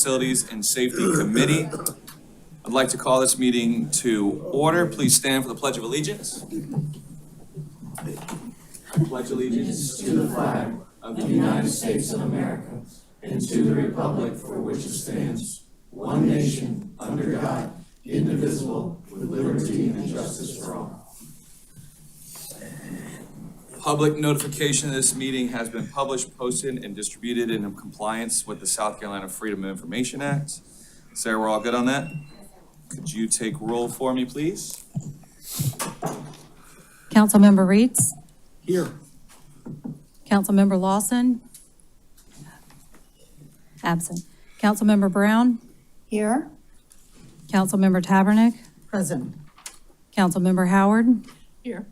Facilities and Safety Committee. I'd like to call this meeting to order. Please stand for the Pledge of Allegiance. Pledge allegiance to the flag of the United States of America and to the republic for which it stands, one nation, under God, indivisible, with liberty and justice for all. Public notification of this meeting has been published, posted, and distributed in compliance with the South Carolina Freedom of Information Act. Sarah, we're all good on that? Could you take roll for me, please? Councilmember Reeds? Here. Councilmember Lawson? Absent. Councilmember Brown? Here. Councilmember Tabernick? Present. Councilmember Howard? Here.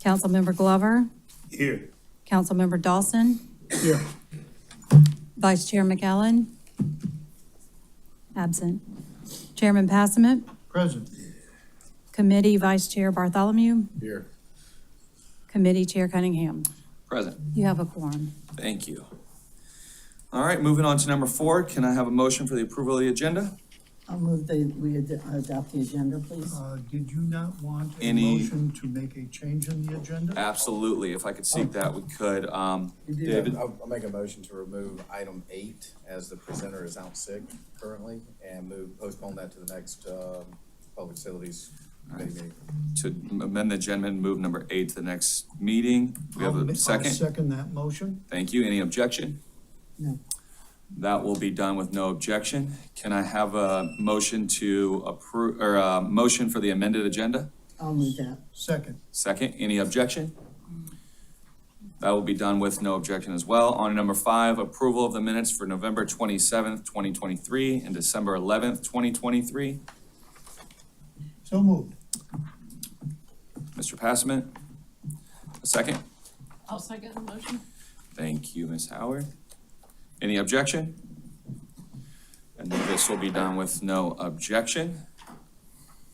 Councilmember Glover? Here. Councilmember Dawson? Here. Vice Chair McAllen? Absent. Chairman Passament? Present. Committee Vice Chair Bartholomew? Here. Committee Chair Cunningham? Present. You have a quorum. Thank you. All right, moving on to number 4. Can I have a motion for the approval of the agenda? I'll move we adopt the agenda, please. Did you not want a Any- motion to make a change in the agenda? Absolutely. If I could seek that, we could. David? I'll make a motion to remove item 8 as the presenter is out sick currently and postpone that to the next Public Facilities Committee meeting. To amend the agenda and move number 8 to the next meeting. We have a second. I'll second that motion. Thank you. Any objection? No. That will be done with no objection. Can I have a motion to approve, or a motion for the amended agenda? I'll move that. Second. Second, any objection? That will be done with no objection as well. On to number 5, approval of the minutes for November 27th, 2023 and December 11th, 2023. So moved. Mr. Passman, a second? I'll second the motion. Thank you, Ms. Howard. Any objection? And this will be done with no objection.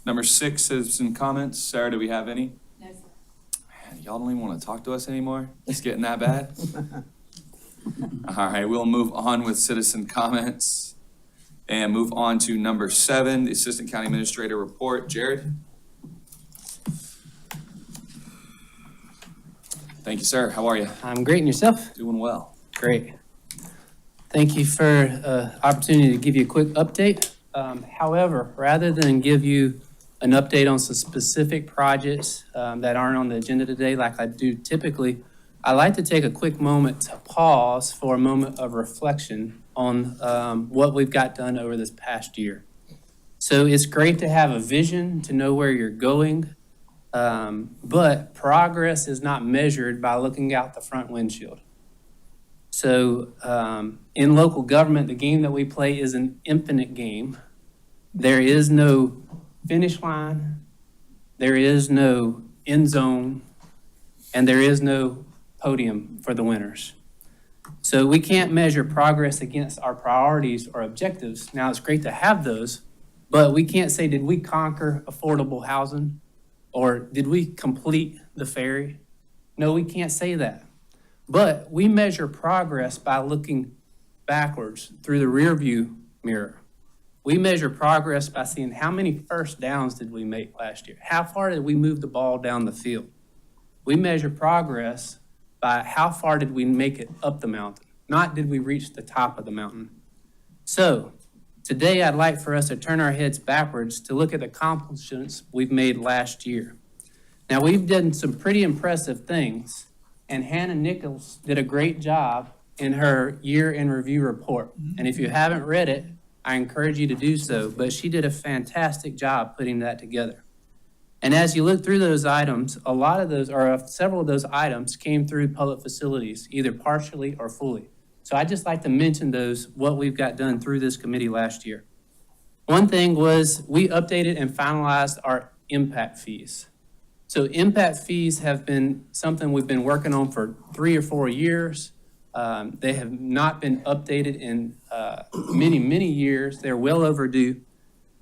Number 6, citizen comments. Sarah, do we have any? No, sir. Man, y'all don't even want to talk to us anymore? It's getting that bad? All right, we'll move on with citizen comments and move on to number 7, the Assistant County Administrator report. Jared? Thank you, sir. How are you? I'm great, and yourself? Doing well. Great. Thank you for opportunity to give you a quick update. However, rather than give you an update on some specific projects that aren't on the agenda today like I do typically, I like to take a quick moment to pause for a moment of reflection on what we've got done over this past year. So it's great to have a vision, to know where you're going, but progress is not measured by looking out the front windshield. So in local government, the game that we play is an infinite game. There is no finish line, there is no end zone, and there is no podium for the winners. So we can't measure progress against our priorities or objectives. Now, it's great to have those, but we can't say, did we conquer affordable housing? Or did we complete the ferry? No, we can't say that. But we measure progress by looking backwards through the rearview mirror. We measure progress by seeing how many first downs did we make last year? How far did we move the ball down the field? We measure progress by how far did we make it up the mountain, not did we reach the top of the mountain. So today I'd like for us to turn our heads backwards to look at the accomplishments we've made last year. Now, we've done some pretty impressive things, and Hannah Nichols did a great job in her year in review report. And if you haven't read it, I encourage you to do so, but she did a fantastic job putting that together. And as you look through those items, a lot of those, or several of those items came through public facilities, either partially or fully. So I'd just like to mention those, what we've got done through this committee last year. One thing was we updated and finalized our impact fees. So impact fees have been something we've been working on for 3 or 4 years. They have not been updated in many, many years. They're well overdue.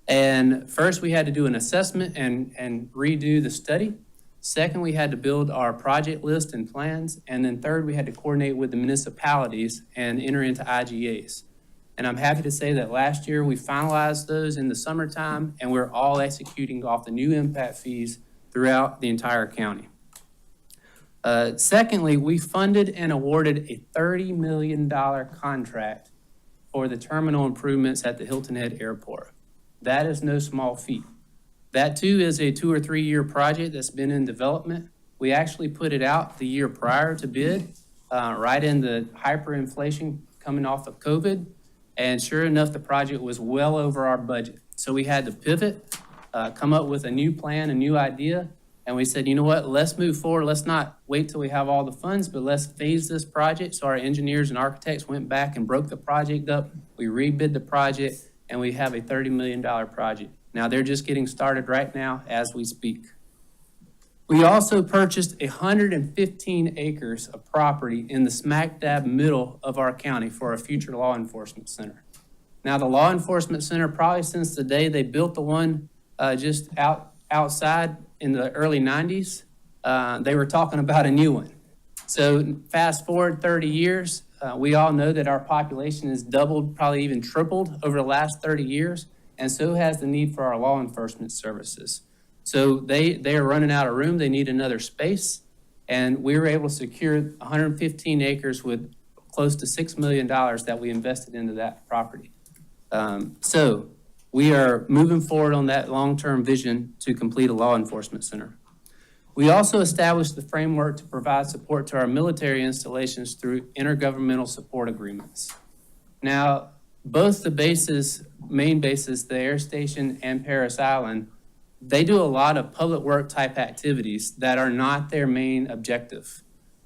And first we had to do an assessment and redo the study. Second, we had to build our project list and plans. And then third, we had to coordinate with the municipalities and enter into IGAs. And I'm happy to say that last year we finalized those in the summertime, and we're all executing off the new impact fees throughout the entire county. Secondly, we funded and awarded a $30 million contract for the terminal improvements at the Hilton Head Airport. That is no small feat. That too is a 2 or 3 year project that's been in development. We actually put it out the year prior to bid, right in the hyperinflation coming off of COVID. And sure enough, the project was well over our budget. So we had to pivot, come up with a new plan, a new idea. And we said, you know what, let's move forward. Let's not wait till we have all the funds, but let's phase this project. So our engineers and architects went back and broke the project up. We rebid the project, and we have a $30 million project. Now they're just getting started right now as we speak. We also purchased 115 acres of property in the smack dab middle of our county for a future law enforcement center. Now the law enforcement center, probably since the day they built the one just outside in the early 90s, they were talking about a new one. So fast forward 30 years, we all know that our population has doubled, probably even tripled over the last 30 years, and so has the need for our law enforcement services. So they are running out of room, they need another space, and we were able to secure 115 acres with close to $6 million that we invested into that property. So we are moving forward on that long-term vision to complete a law enforcement center. We also established the framework to provide support to our military installations through intergovernmental support agreements. Now, both the bases, main bases, the Air Station and Parris Island, they do a lot of public work type activities that are not their main objective.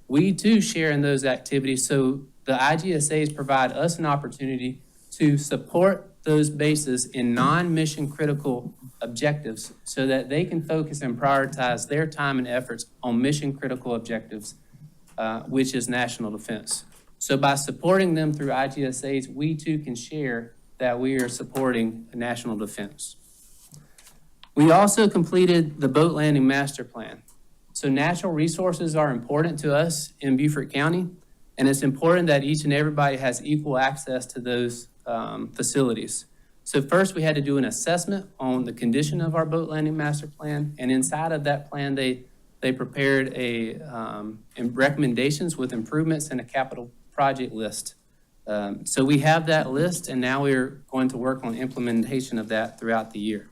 We too share in those activities, so the IGSAs provide us an opportunity to support those bases in non-mission critical objectives so that they can focus and prioritize their time and efforts on mission critical objectives, which is national defense. So by supporting them through IGSAs, we too can share that we are supporting national defense. We also completed the boat landing master plan. So natural resources are important to us in Beaufort County, and it's important that each and everybody has equal access to those facilities. So first we had to do an assessment on the condition of our boat landing master plan, and inside of that plan they prepared recommendations with improvements and a capital project list. So we have that list, and now we're going to work on implementation of that throughout the year.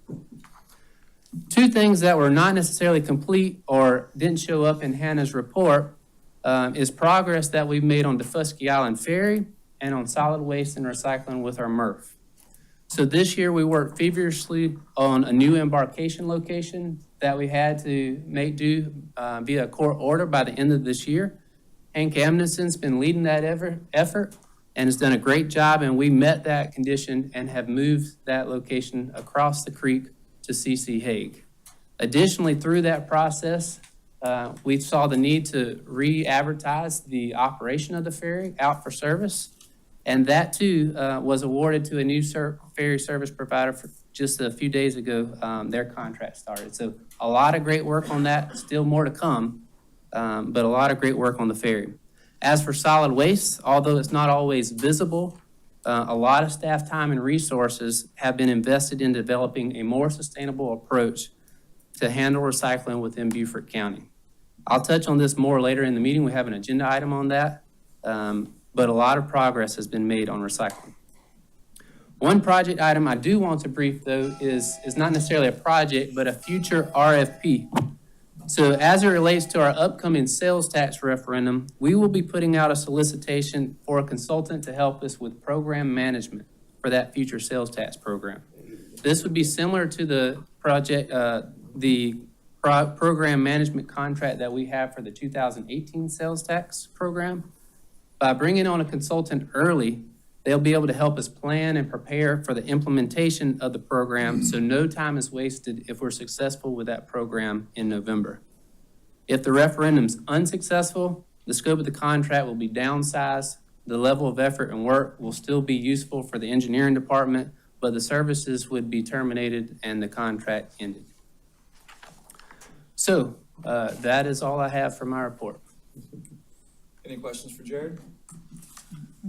Two things that were not necessarily complete or didn't show up in Hannah's report is progress that we've made on Defusky Island Ferry and on solid waste and recycling with our MRF. So this year we worked feverishly on a new embarkation location that we had to make do via a court order by the end of this year. Hank Amundsen's been leading that effort and has done a great job, and we met that condition and have moved that location across the creek to CC Hague. Additionally, through that process, we saw the need to re-advertise the operation of the ferry out for service. And that too was awarded to a new ferry service provider for just a few days ago. Their contract started. So a lot of great work on that, still more to come, but a lot of great work on the ferry. As for solid waste, although it's not always visible, a lot of staff time and resources have been invested in developing a more sustainable approach to handle recycling within Beaufort County. I'll touch on this more later in the meeting. We have an agenda item on that, but a lot of progress has been made on recycling. One project item I do want to brief, though, is not necessarily a project, but a future RFP. So as it relates to our upcoming sales tax referendum, we will be putting out a solicitation for a consultant to help us with program management for that future sales tax program. This would be similar to the project, program management contract that we have for the 2018 sales tax program. By bringing on a consultant early, they'll be able to help us plan and prepare for the implementation of the program, so no time is wasted if we're successful with that program in November. If the referendum's unsuccessful, the scope of the contract will be downsized, the level of effort and work will still be useful for the engineering department, but the services would be terminated and the contract ended. So that is all I have for my report. Any questions for Jared?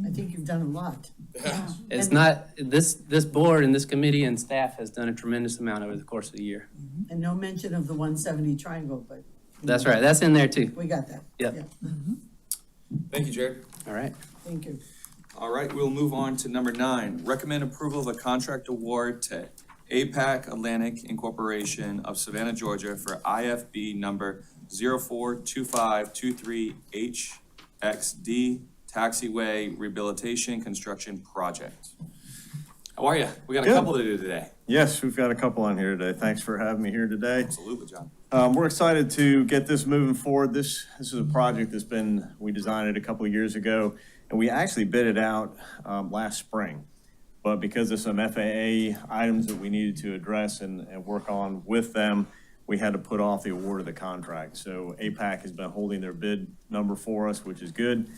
I think you've done a lot. It's not, this board and this committee and staff has done a tremendous amount over the course of the year. And no mention of the 170 triangle, but. That's right, that's in there too. We got that. Yep. Yeah. Thank you, Jared. All right. Thank you. All right, we'll move on to number 9. Recommend approval of a contract award to APAC Atlantic Incorporation of Savannah, Georgia for IFB number 042523HXD Taxiway Rehabilitation Construction Project. How are you? We got a Good. couple to do today. Yes, we've got a couple on here today. Thanks for having me here today. Absolutely, John. We're excited to get this moving forward. This is a project we designed it a couple of years ago, and we actually bid it out last spring. But because of some FAA items that we needed to address and work on with them, we had to put off the award of the contract. So APAC has been holding their bid number for us, which is good.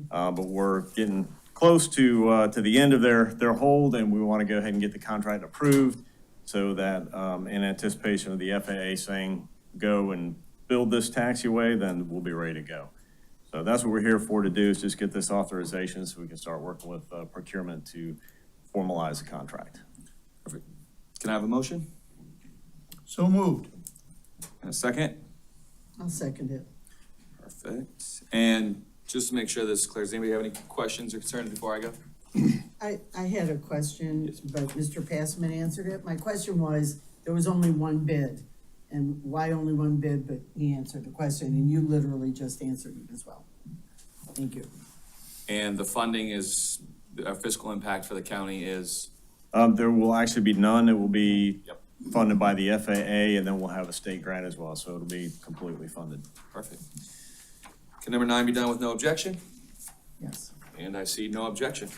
But we're getting close to the end of their hold, and we want to go ahead and get the contract approved so that in anticipation of the FAA saying, go and build this taxiway, then we'll be ready to go. So that's what we're here for to do, is just get this authorization so we can start working with procurement to formalize the contract. Perfect. Can I have a motion So moved. and a second? I'll second it. Perfect. And just to make sure this is clear, does anybody have any questions or concerns before I go? I had a question, but Mr. Passman answered it. My question was, there was only one bid. And why only one bid, but he answered the question, and you literally just answered it as well. Thank you. And the funding is, our fiscal impact for the county is? There will actually be none. It will be Yep. funded by the FAA, and then we'll have a state grant as well, so it'll be completely funded. Perfect. Can number 9 be done with no objection? Yes. And I see no objection.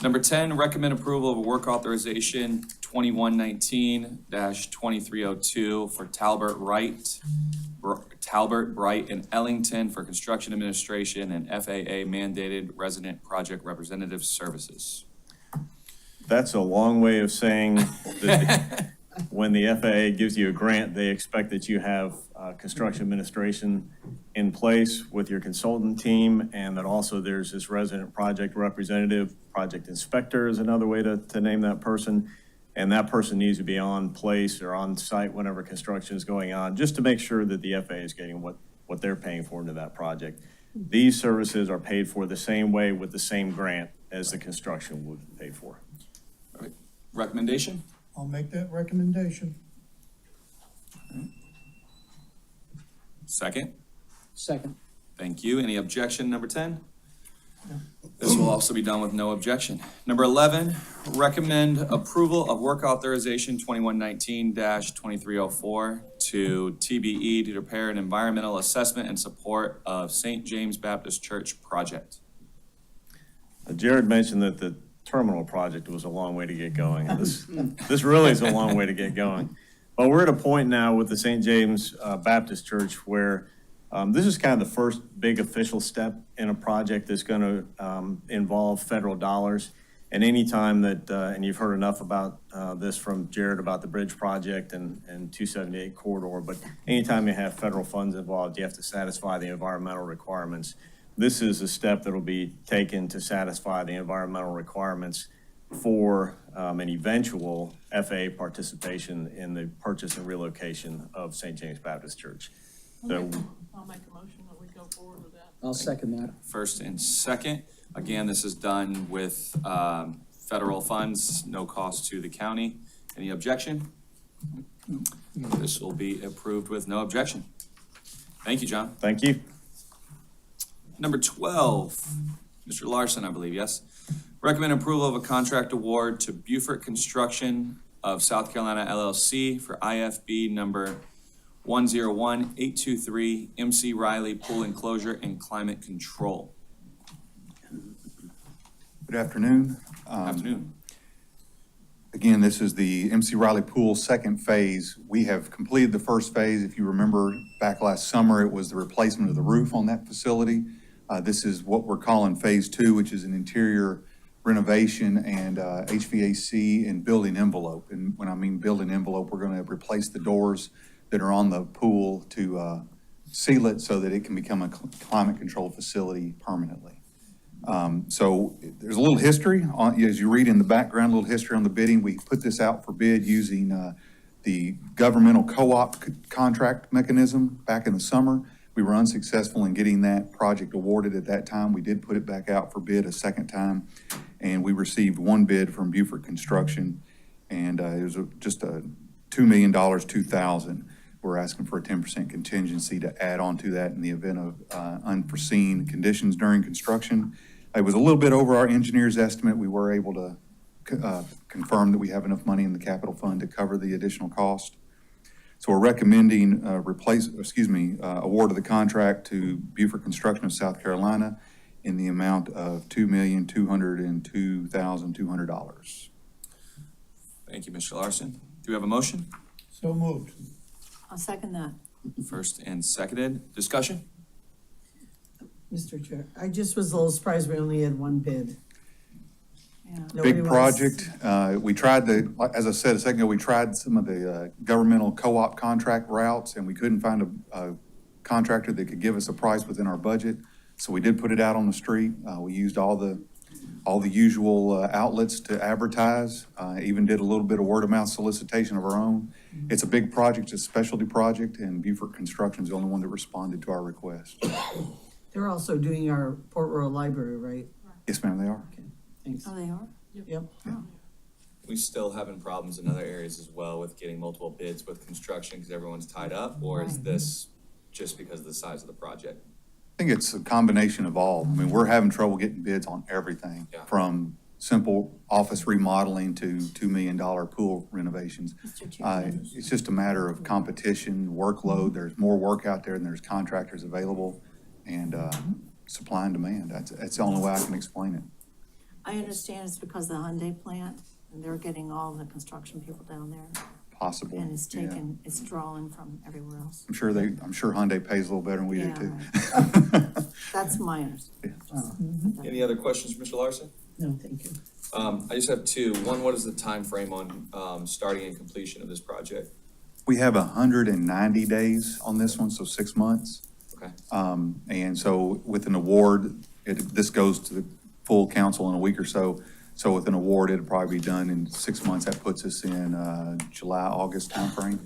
Number 10, recommend approval of a work authorization 2119-2302 for Talbert, Bright, and Ellington for construction administration and FAA mandated resident project representative services. That's a long way of saying that when the FAA gives you a grant, they expect that you have construction administration in place with your consultant team, and that also there's this resident project representative, project inspector is another way to name that person. And that person needs to be on place or on site whenever construction is going on, just to make sure that the FAA is getting what they're paying for into that project. These services are paid for the same way with the same grant as the construction would be paid for. All right. Recommendation? I'll make that recommendation. Second? Second. Thank you. Any objection, number 10? This will also be done with no objection. Number 11, recommend approval of work authorization 2119-2304 to TBE to prepare an environmental assessment and support of St. James Baptist Church project. Jared mentioned that the terminal project was a long way to get going. This really is a long way to get going. But we're at a point now with the St. James Baptist Church where this is kind of the first big official step in a project that's going to involve federal dollars. And anytime that, and you've heard enough about this from Jared about the bridge project and 278 corridor, but anytime you have federal funds involved, you have to satisfy the environmental requirements. This is a step that will be taken to satisfy the environmental requirements for an eventual FAA participation in the purchase and relocation of St. James Baptist Church. So I'll make a motion that we go forward with that. I'll second that. First and second. Again, this is done with federal funds, no cost to the county. Any objection? This will be approved with no objection. Thank you, John. thank you. Number 12, Mr. Larson, I believe, yes? Recommend approval of a contract award to Beaufort Construction of South Carolina LLC for IFB number 101823 MC Riley Pool Enclosure and Climate Control. Good afternoon. Afternoon. Again, this is the MC Riley Pool second phase. We have completed the first phase. If you remember back last summer, it was the replacement of the roof on that facility. This is what we're calling phase 2, which is an interior renovation and HVAC and building envelope. And when I mean building envelope, we're going to replace the doors that are on the pool to seal it so that it can become a climate controlled facility permanently. So there's a little history on, as you read in the background, a little history on the bidding. We put this out for bid using the governmental co-op contract mechanism back in the summer. We were unsuccessful in getting that project awarded at that time. We did put it back out for bid a second time, and we received one bid from Beaufort Construction, and it was just a $2 million, 2,000. We're asking for a 10% contingency to add on to that in the event of unforeseen conditions during construction. It was a little bit over our engineer's estimate. We were able to confirm that we have enough money in the capital fund to cover the additional cost. So we're recommending award of the contract to Beaufort Construction of South Carolina in the amount of $2,202,200. Thank you, Mr. Larson. Do we have a motion? So moved. I'll second that. First and seconded. Discussion? Mr. Chair, I just was a little surprised we only had one bid. Yeah. Nobody Big was- project. We tried as I said a second ago, we tried some of the governmental co-op contract routes, and we couldn't find a contractor that could give us a price within our budget. So we did put it out on the street. We used all the usual outlets to advertise, even did a little bit of word of mouth solicitation of our own. It's a big project, it's a specialty project, and Beaufort Construction is the only one that responded to our request. They're also doing our Port Royal Library, right? Yes, ma'am, they are. Thanks. Oh, they are? Yep. We still having problems in other areas as well with getting multiple bids with construction because everyone's tied up, or is this just because of the size of the project? I think it's a combination of all. I mean, we're having trouble getting bids on everything, Yeah. from simple office remodeling to $2 million pool renovations. Mr. Chair. It's just a matter of competition, workload. There's more work out there than there's contractors available, and supply and demand. That's the only way I can explain it. I understand it's because of the Hyundai plant, and they're getting all the construction people down there, Possible. and it's Yeah. it's drawing from everywhere else. I'm sure Hyundai pays a little better than we do Yeah, too. That's my understanding. Any other questions, Mr. Larson? No, thank you. I just have two. One, what is the time frame on starting and completion of this project? We have 190 days on this one, so 6 months. Okay. And so with an award, this goes to the full council in a week or so. So with an award, it'll probably be done in 6 months. That puts us in July, August timeframe.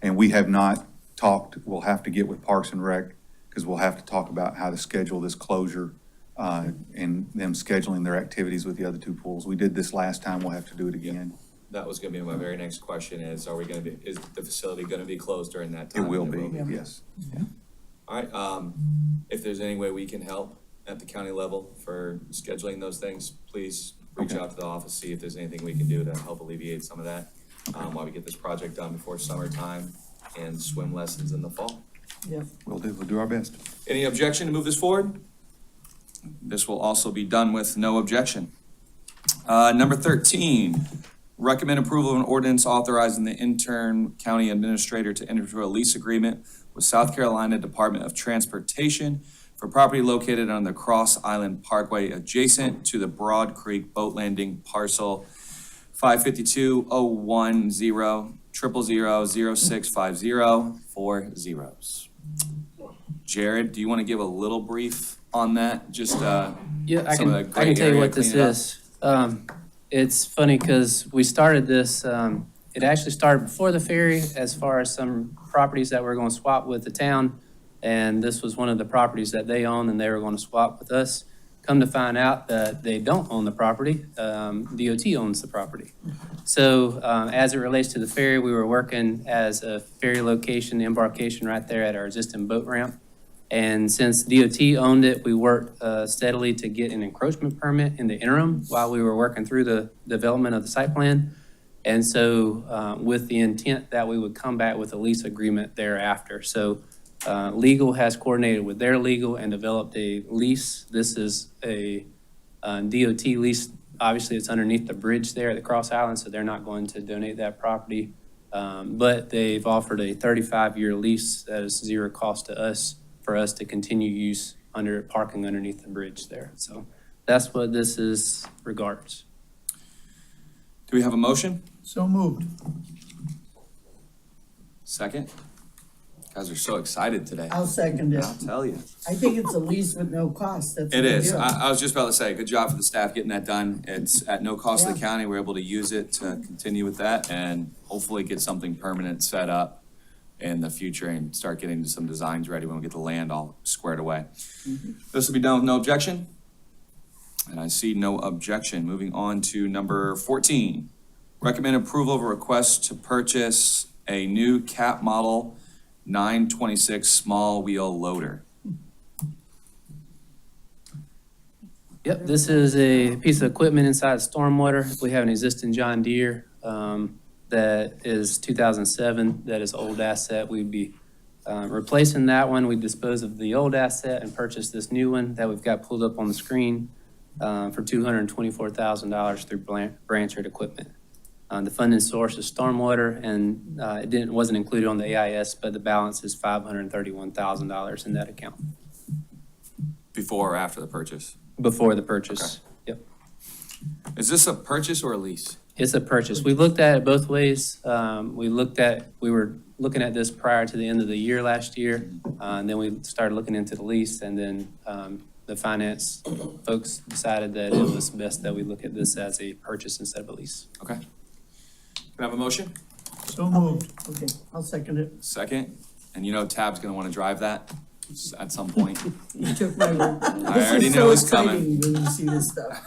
And we have not talked, we'll have to get with Parks and Rec, because we'll have to talk about how to schedule this closure and them scheduling their activities with the other two pools. We did this last time, we'll have to do it again. That was gonna be my very next question is, is the facility gonna be closed during that It time? will be, yes. All right, if there's any way we can help at the county level for scheduling those things, please reach Okay. out to the office, see if there's anything we can do to help alleviate some of that, while we get this project done before summertime and swim lessons in the fall. Yep. We'll do our best. Any objection to move this forward? This will also be done with no objection. Number 13, recommend approval of an ordinance authorizing the intern county administrator to enter into a lease agreement with South Carolina Department of Transportation for property located on the Cross Island Parkway adjacent to the Broad Creek Boat Landing parcel 552-010-000-0650, 4 zeros. Jared, do you want to give a little brief on that? Just Yeah, I some can, of the I can gray tell you area, what this clean it up. is. It's funny because we started this, it actually started before the ferry as far as some properties that we're going to swap with the town. And this was one of the properties that they own and they were going to swap with us. Come to find out that they don't own the property, DOT owns the property. So as it relates to the ferry, we were working as a ferry location, embarkation right there at our existing boat ramp. And since DOT owned it, we worked steadily to get an encroachment permit in the interim while we were working through the development of the site plan. And so with the intent that we would come back with a lease agreement thereafter. So legal has coordinated with their legal and developed a lease. This is a DOT lease. Obviously, it's underneath the bridge there at the Cross Island, so they're not going to donate that property. But they've offered a 35-year lease that is zero cost to us for us to continue use under parking underneath the bridge there. So that's what this is regards. Do we have a motion? So moved. Second? Guys are so excited today. I'll second it. I'll tell you. I think it's a lease with no cost, that's. It the is. deal. I was just about to say, good job for the staff getting that done. It's at no cost to the Yeah. county. We're able to use it to continue with that and hopefully get something permanent set up in the future and start getting some designs ready when we get the land all squared away. This will be done with no objection. And I see no objection. Moving on to number 14. Recommend approval of a request to purchase a new cap model 926 small wheel loader. Yep, this is a piece of equipment inside stormwater. We have an existing John Deere that is 2007, that is old asset. We'd be replacing that one. We dispose of the old asset and purchase this new one that we've got pulled up on the screen for $224,000 through Branchard Equipment. The funding source is stormwater, and it wasn't included on the AIS, but the balance is $531,000 in that account Before or after the purchase? before the purchase. Yep. Is this a purchase or a lease? It's a purchase. We looked at it both ways. We were looking at this prior to the end of the year last year, and then we started looking into the lease, and then the finance folks decided that it was best that we look at this as a purchase instead of a lease. Okay. Can I have a motion? So moved. Okay, I'll second it. Second? And you know Tab's gonna wanna drive that at some point. You took my word. I already knew it was coming. When you see this stuff.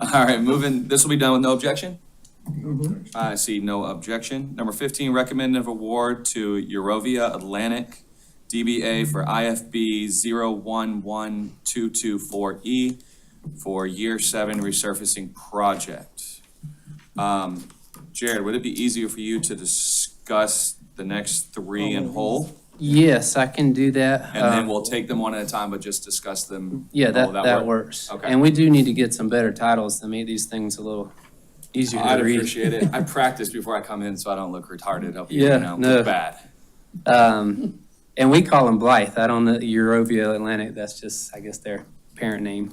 All right, this will be done with no objection? Mhm. I see no objection. Number 15, recommend of award to Eurovia Atlantic DBA for IFB 011224E for year 7 resurfacing project. Jared, would it be easier for you to discuss the next 3 in whole? Yes, I can do that. And then we'll take them one at a time, but just discuss them. Yeah, Will that work? works. Okay. And we do need to get some better titles to make these things a little easier I'd to read. appreciate it. I practice before I come in so I don't look retarded up here, Yeah, you know, no. look bad. And we call them Blythe. I don't know, Eurovia Atlantic, that's just, I guess, their parent name.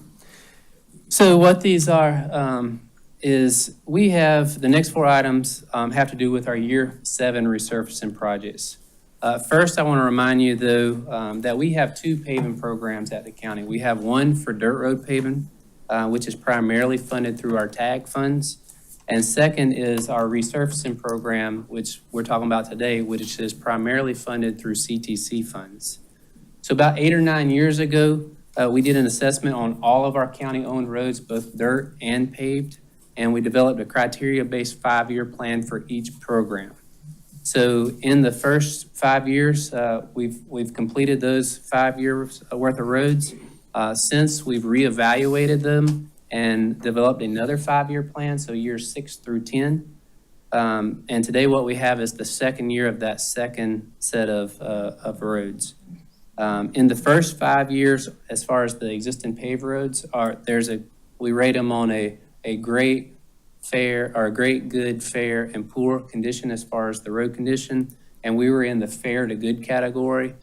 So what these are, is we have, the next 4 items have to do with our year 7 resurfacing projects. First, I want to remind you, though, that we have 2 paving programs at the county. We have one for dirt road paving, which is primarily funded through our TAG funds. And second is our resurfacing program, which we're talking about today, which is primarily funded through CTC funds. So about 8 or 9 years ago, we did an assessment on all of our county-owned roads, both dirt and paved, and we developed a criteria-based 5-year plan for each program. So in the first 5 years, we've completed those 5 years worth of roads. Since we've reevaluated them and developed another 5-year plan, so years 6 through 10. And today what we have is the second year of that second set of roads. In the first 5 years, as far as the existing paved roads we rate them on a great, fair, or a great, good, fair, and poor condition as far as the road condition. And we were in the fair to good category.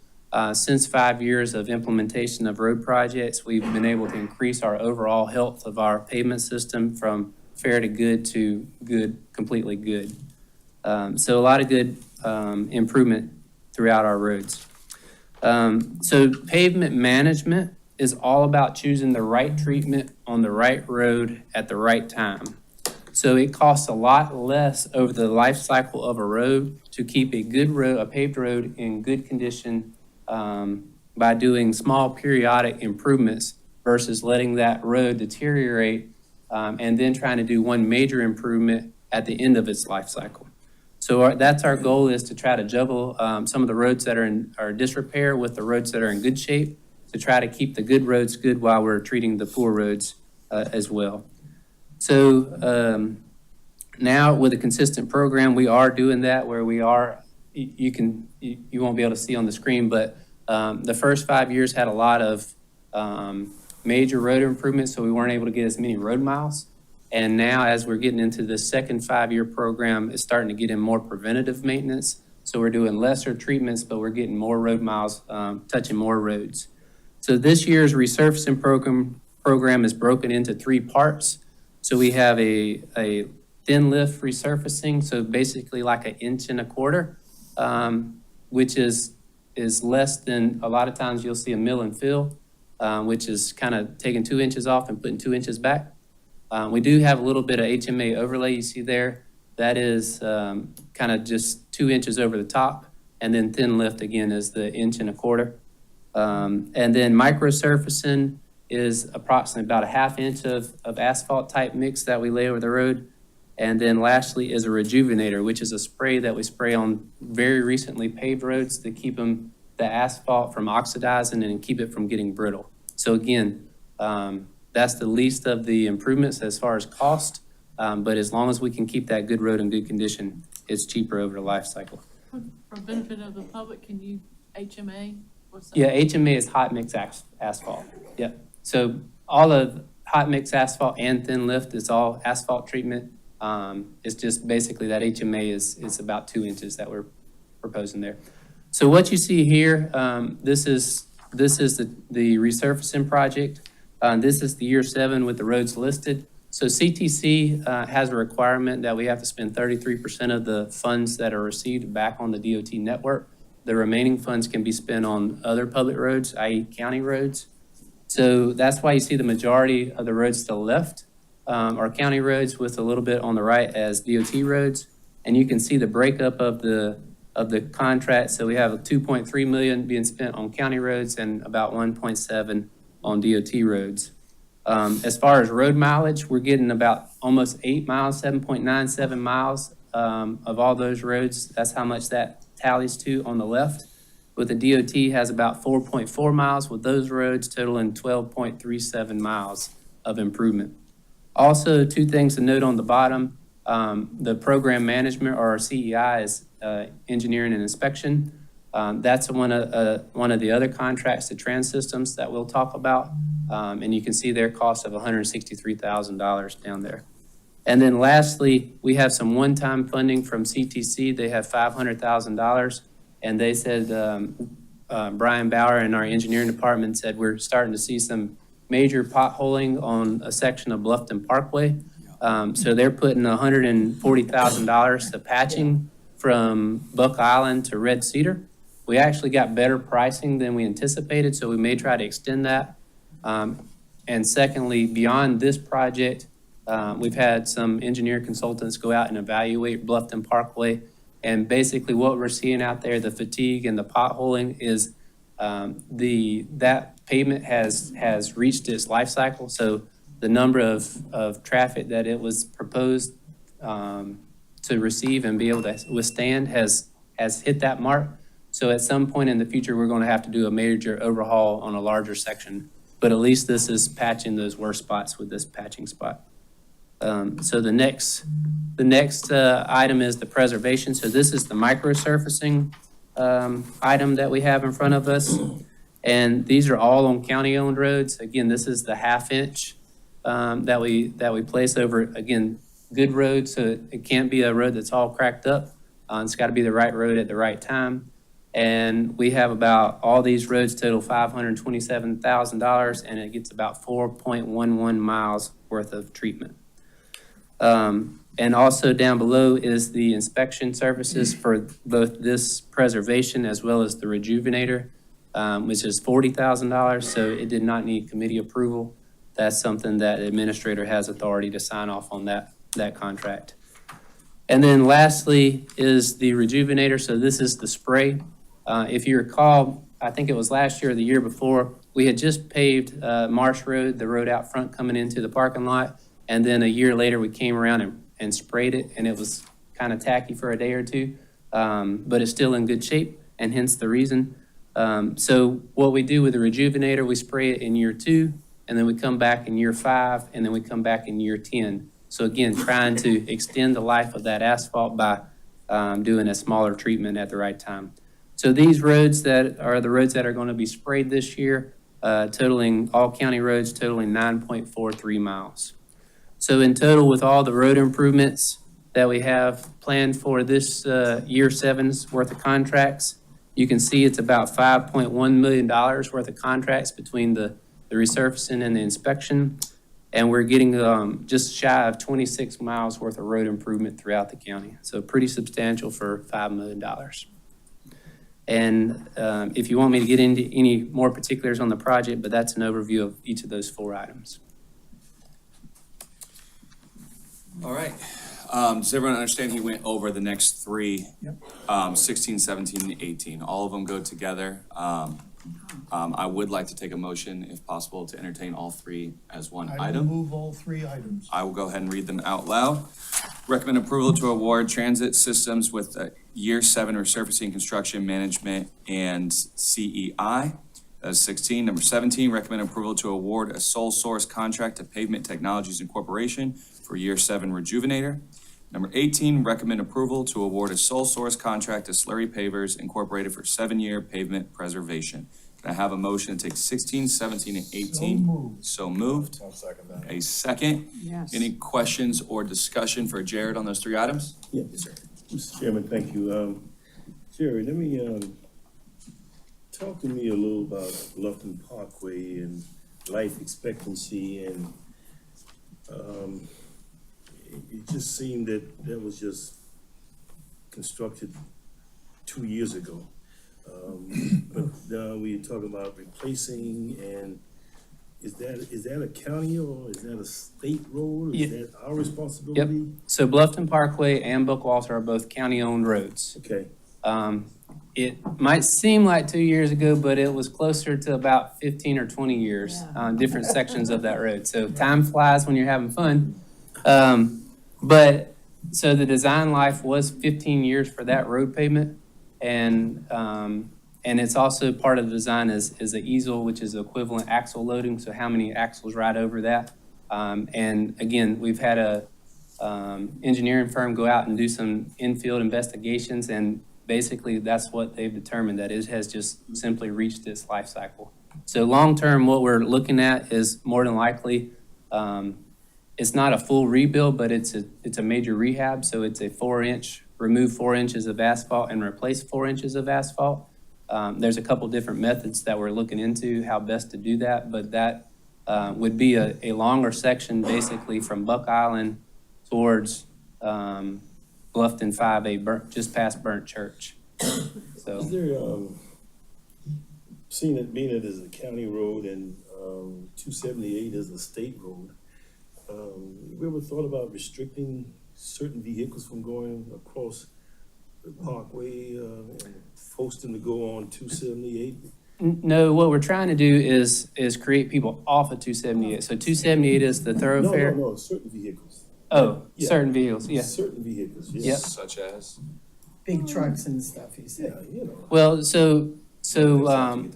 Since 5 years of implementation of road projects, we've been able to increase our overall health of our pavement system from fair to good, completely good. So a lot of good improvement throughout our roads. So pavement management is all about choosing the right treatment on the right road at the right time. So it costs a lot less over the life cycle of a road to keep a good road, a paved road, in good condition by doing small periodic improvements versus letting that road deteriorate and then trying to do one major improvement at the end of its life cycle. So that's our goal, is to try to juggle some of the roads that are in disrepair with the roads that are in good shape, to try to keep the good roads good while we're treating the poor roads as well. So now with a consistent program, we are doing that, where we are, you won't be able to see on the screen, but the first 5 years had a lot of major road improvements, so we weren't able to get as many road miles. And now, as we're getting into the second 5-year program, it's starting to get in more preventative maintenance. So we're doing lesser treatments, but we're getting more road miles, touching more roads. So this year's resurfacing program is broken into 3 parts. So we have a thin lift resurfacing, so basically like 1.25 inches which is less than, a lot of times you'll see a mill and fill, which is kind of taking 2 inches off and putting 2 inches back. We do have a little bit of HMA overlay you see there. That is kind of just 2 inches over the top, and then thin lift again is the 1.25 inches. And then microsurfacing is approximately about a 1/2 inch of asphalt type mix that we lay over the road. And then lastly is a rejuvenator, which is a spray that we spray on very recently paved roads to keep the asphalt from oxidizing and keep it from getting brittle. So again, that's the least of the improvements as far as cost. But as long as we can keep that good road in good condition, it's cheaper over the life cycle. For benefit of the public, can you HMA? What's that? Yeah, HMA is hot mix asphalt. Yep. So all of hot mix asphalt and thin lift is all asphalt treatment. It's just basically that HMA is about 2 inches that we're proposing there. So what you see here, this is the resurfacing project. This is the year 7 with the roads listed. So CTC has a requirement that we have to spend 33% of the funds that are received back on the DOT network. The remaining funds can be spent on other public roads, i.e. county roads. So that's why you see the majority of the roads to the left are county roads with a little bit on the right as DOT roads. And you can see the breakup of the contract. So we have 2.3 million being spent on county roads and about 1.7 on DOT roads. As far as road mileage, we're getting about almost 8 miles, 7.97 miles of all those roads. That's how much that tallies to on the left. With the DOT has about 4.4 miles with those roads totaling 12.37 miles of improvement. Also, 2 things to note on the bottom. The program management, or CEI, is engineering and inspection. That's one of the other contracts, the Trans Systems, that we'll talk about. And you can see their cost of $163,000 down there. And then lastly, we have some one-time funding from CTC. They have $500,000. And they said, Brian Bauer in our engineering department said, we're starting to see some major potholing on a section of Bluffton Parkway. So they're putting $140,000 to patching from Buck Island to Red Cedar. We actually got better pricing than we anticipated, so we may try to extend that. And secondly, beyond this project, we've had some engineer consultants go out and evaluate Bluffton Parkway. And basically what we're seeing out there, the fatigue and the potholing, is that pavement has reached its life cycle. So the number of traffic that it was proposed to receive and be able to withstand has hit that mark. So at some point in the future, we're going to have to do a major overhaul on a larger section. But at least this is patching those worst spots with this patching spot. So the next item is the preservation. So this is the microsurfacing item that we have in front of us. And these are all on county-owned roads. Again, this is the 1/2 inch that we place over, again, good roads. So it can't be a road that's all cracked up. It's got to be the right road at the right time. And we have about, all these roads total $527,000, and it gets about 4.11 miles worth of treatment. And also down below is the inspection services for both this preservation as well as the rejuvenator, which is $40,000. So it did not need committee approval. That's something that the administrator has authority to sign off on that contract. And then lastly is the rejuvenator. So this is the spray. If you recall, I think it was last year or the year before, we had just paved Marsh Road, the road out front coming into the parking lot. And then a year later, we came around and sprayed it, and it was kind of tacky for a day or two, but it's still in good shape, and hence the reason. So what we do with the rejuvenator, we spray it in year 2, and then we come back in year 5, and then we come back in year 10. So again, trying to extend the life of that asphalt by doing a smaller treatment at the right time. So these roads that are the roads that are going to be sprayed this year, totaling all county roads, totaling 9.43 miles. So in total, with all the road improvements that we have planned for this year 7's worth of contracts, you can see it's about $5.1 million worth of contracts between the resurfacing and the inspection. And we're getting just shy of 26 miles worth of road improvement throughout the county. So pretty substantial for $5 million. And if you want me to get into any more particulars on the project, but that's an overview of each of those 4 items. All right. Does everyone understand he went over the next 3? Yep. 16, 17, and 18. All of them go together. I would like to take a motion, if possible, to entertain all 3 as one I will item. move all 3 items. I will go ahead and read them out loud. Recommend approval to award transit systems with year 7 resurfacing, construction management, and CEI. That is 16. Number 17, recommend approval to award a sole source contract to Pavement Technologies Incorporation for year 7 rejuvenator. Number 18, recommend approval to award a sole source contract to Slurry Pavers Incorporated for 7-year pavement preservation. Can I have a motion to take 16, 17, and 18? So moved. So moved. I'll second that. A second. Yes. Any questions or discussion for Jared on those 3 items? Yeah. Yes, sir. Mr. Chairman, thank you. Jerry, let me, talk to me a little about Bluffton Parkway and life expectancy and, it just seemed that that was just constructed 2 years ago. But now we're talking about replacing, and is that a county or is that a state road? Is that our responsibility? So Bluffton Parkway and Bookwalter are both county-owned roads. Okay, It might seem like 2 years ago, but it was closer to about 15 or 20 years on different sections of that road. So time flies when you're having fun. But so the design life was 15 years for that road pavement. And it's also part of the design is the easel, which is equivalent axle loading. So how many axles ride over that? And again, we've had a engineering firm go out and do some in-field investigations, and basically that's what they've determined, that it has just simply reached its life cycle. So long-term, what we're looking at is more than likely, it's not a full rebuild, but it's a major rehab. So it's a remove 4 inches of asphalt and replace 4 inches of asphalt. There's a couple different methods that we're looking into how best to do that, but that would be a longer section basically from Buck Island towards Bluffton 5A, just past Burnt Church. So is there, seeing it being it as a county road and 278 is a state road, we ever thought about restricting certain vehicles from going across the parkway, and forced them to go on 278? no, what we're trying to do is create people off of 278. So 278 is the thoroughfare. No, certain vehicles. Oh, Yeah. certain vehicles, yeah. Certain vehicles, Yep. yes. Such as? Big trucks and stuff, he Yeah, said. you know. Well, so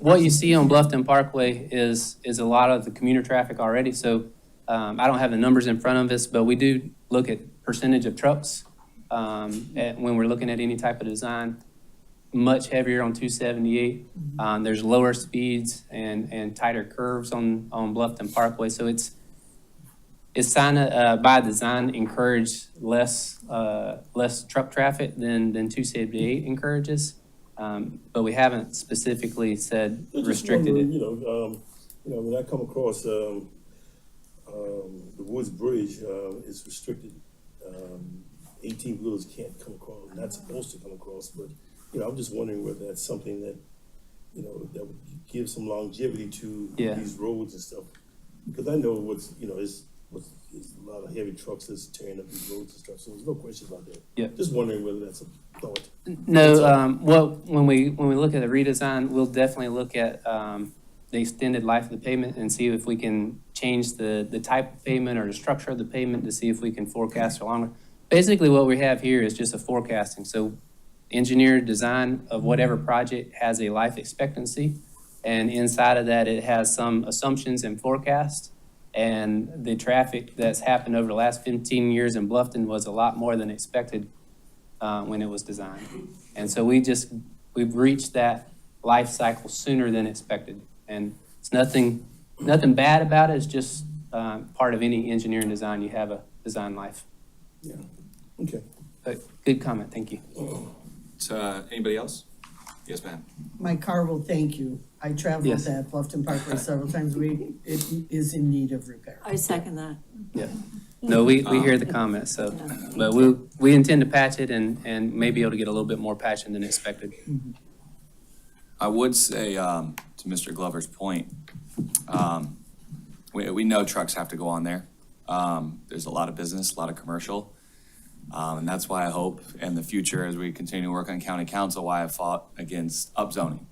what you see on Bluffton Parkway is a lot of the commuter traffic already. So I don't have the numbers in front of us, but we do look at percentage of trucks when we're looking at any type of design. Much heavier on 278. There's lower speeds and tighter curves on Bluffton Parkway. So it's kind of by design encourage less truck traffic than 278 encourages. But we haven't specifically said I'm just restricted it. wondering, when I come across the Woods Bridge, it's restricted. 18-wheelers can't come across, not supposed to come across, but, I'm just wondering whether that's something that, that would give some longevity to Yeah. these roads and stuff. Because I know it's a lot of heavy trucks that's tearing up these roads and stuff, so there's no question about that. Yeah. Just wondering whether that's a thought. No, well, when we look at the redesign, we'll definitely look at the extended life of the pavement and see if we can change the type of pavement or the structure of the pavement to see if we can forecast for longer. Basically, what we have here is just a forecasting. So engineered design of whatever project has a life expectancy, and inside of that, it has some assumptions and forecasts. And the traffic that's happened over the last 15 years in Bluffton was a lot more than expected when it was designed. And so we've reached that life cycle sooner than expected. And it's nothing bad about it. It's just part of any engineering design. You have a design life. Yeah, okay. But good comment. Thank you. Anybody else? Yes, ma'am. My car will thank you. I traveled Yes. that Bluffton Parkway several times a week. It is in need of repair. I second that. Yeah. No, we hear the comments. So, but we intend to patch it and may be able to get a little bit more patching than expected. I would say, to Mr. Glover's point, we know trucks have to go on there. There's a lot of business, a lot of commercial. And that's why I hope in the future, as we continue to work on county council, why I fought against upzoning.